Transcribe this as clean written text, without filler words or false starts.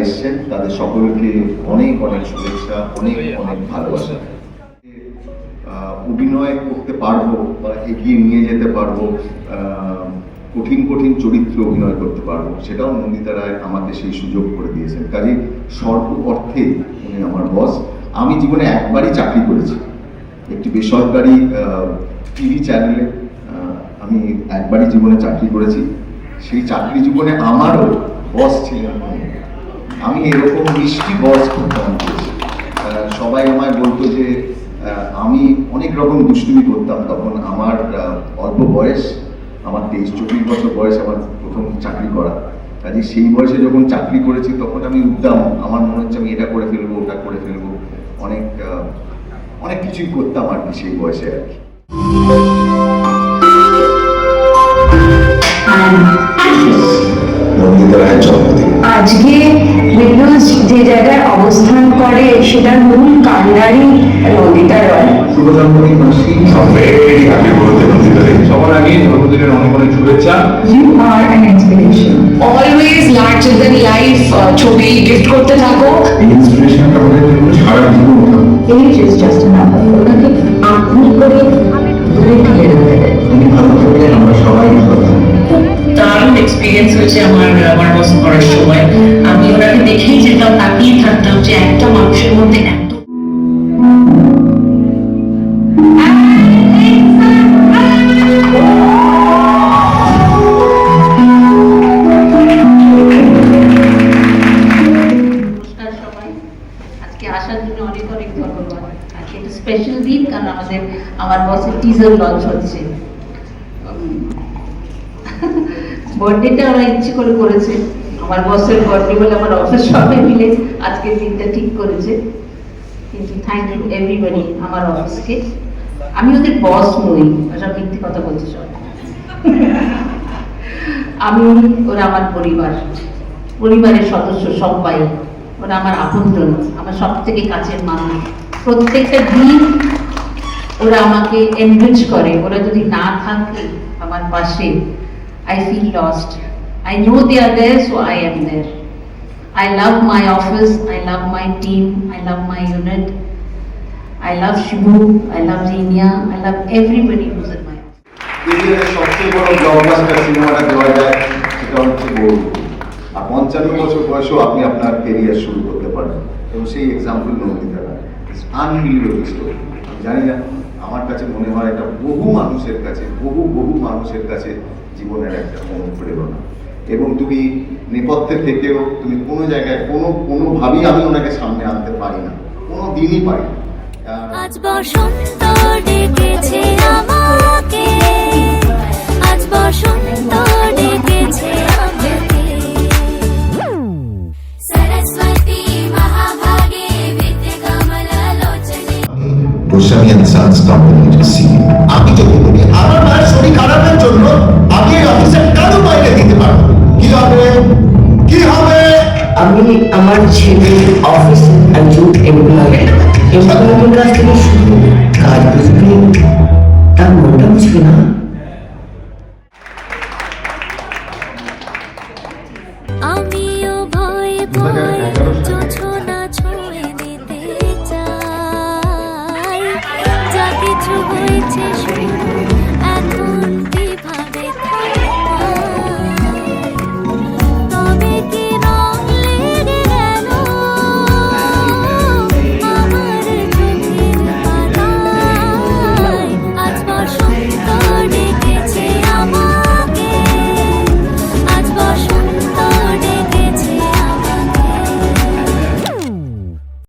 এসছেন তাদের সকলকে অনেক অনেক শুভেচ্ছা, অনেক অনেক ভালোবাসা। অভিনয় করতে পারবো বা এগিয়ে নিয়ে যেতে পারবো, কঠিন কঠিন চরিত্রে অভিনয় করতে পারবো, সেটাও নন্দিতা রায় আমাকে সেই সুযোগ করে দিয়েছেন। কাজে সর্ব অর্থে উনি আমার বস। আমি জীবনে একবারই চাকরি করেছি, একটি বেসরকারি টিভি চ্যানেলে আমি একবারই জীবনে চাকরি করেছি। সেই চাকরি জীবনে আমারও বস ছিলেন উনি। আমি এরকম মিষ্টি বস খুব কম পেয়েছি। সবাই আমায় বলতো যে আমি অনেক রকম দুষ্টুমি করতাম। তখন আমার অল্প বয়স, আমার 23-24 বছর বয়স আমার প্রথম চাকরি করা। কাজে সেই বয়সে যখন চাকরি করেছি তখন আমি উদ্দাম, আমার মনে হচ্ছে আমি এটা করে ফেলবো, ওটা করে ফেলবো, অনেক অনেক কিছুই করতাম আর কি সেই বয়সে আর কি। আজকে বিদ্যুৎ যে জায়গায় অবস্থান করে সেটার মূল কান্ডারি নন্দিতা রায়। শুভ জন্মদিন মাসি, সবার আগে জন্মদিনের অনেক অনেক শুভেচ্ছা। You are an inspiration. Always larger than life ছবি গিফট করতে থাকো। ইন্সপিরেশনটা আমাদের জন্য সারা জীবন থাকবে। Age is just a number. ওনাকে আপনি করে দূরে ঠেলে দেবে। উনি ভালো থাকলে আমরা সবাই ভালো থাকবো। দারুণ এক্সপিরিয়েন্স হয়েছে আমার বস করার সময়। আমি ওনাকে দেখেই যেতাম, তাকিয়ে থাকতাম যে একটা মানুষের মধ্যে এত আসার জন্য অনেক অনেক ধন্যবাদ। আজকে একটা স্পেশাল দিন, কারণ আমার বসের টিজার লঞ্চ হচ্ছে। বার্থডেটা ওরা ইচ্ছে করে করেছে, আমার বসের বার্থডে বলে আমার অফিস সবাই মিলে আজকের দিনটা ঠিক করেছে। কিন্তু থ্যাংক ইউ এভরিবডি আমার অফিসকে। আমি ওদের বস নই, ওসব মিথ্যে কথা বলছে সব। ওরা আমার পরিবারের সদস্য সবাই। ওরা আমার আপনজন, আমার সব থেকে কাছের মানুষ। প্রত্যেকটা দিন ওরা আমাকে এনরিচ করে। ওরা যদি না থাকে আমার পাশে, I feel lost. I know they are there, so I am there. I love my office, I love my team, I love my unit. I love Shibu, I love Zenia, I love everybody who's in my office. কেরিয়ারের সবচেয়ে বড় blockbuster সিনেমাটা দেওয়া যায় সেটা হচ্ছে বউ। আর 55 বছর বয়সেও আপনি আপনার কেরিয়ার শুরু করতে পারেন, এবং সেই example Nandita Roy. Unbelievable story. আমি জানি না, আমার কাছে মনে হয় এটা বহু মানুষের কাছে জীবনের একটা অনুপ্রেরণা। এবং তুমি নেপথ্যে থেকেও তুমি কোনো জায়গায় কোনোভাবেই আমি ওনাকে সামনে আনতে পারি না, কোনো দিনই পারি না। আজ বসন্ত ডেকেছে আমাকে, আজ বসন্ত ডেকেছে আমাকে, সরস্বতী মহাভাগে বিদ্যে কমলালোচনে। গোস্বামী এন্ড সন্স কোম্পানির সিইও। আমি যদি বলি আমার মায়ের শরীর খারাপের জন্য আমি এই অফিসের কারো বাইরে দিতে পারবো, কি হবে? আমি আমার ছেলে অফিসে একজন এমপ্লয়ের কাছ থেকে শুধু কাজ বুঝবি, তার মনটা বুঝবি না। আমিও ভয় যোছনা ছুঁয়ে দিতে চাই, যা কিছু হয়েছে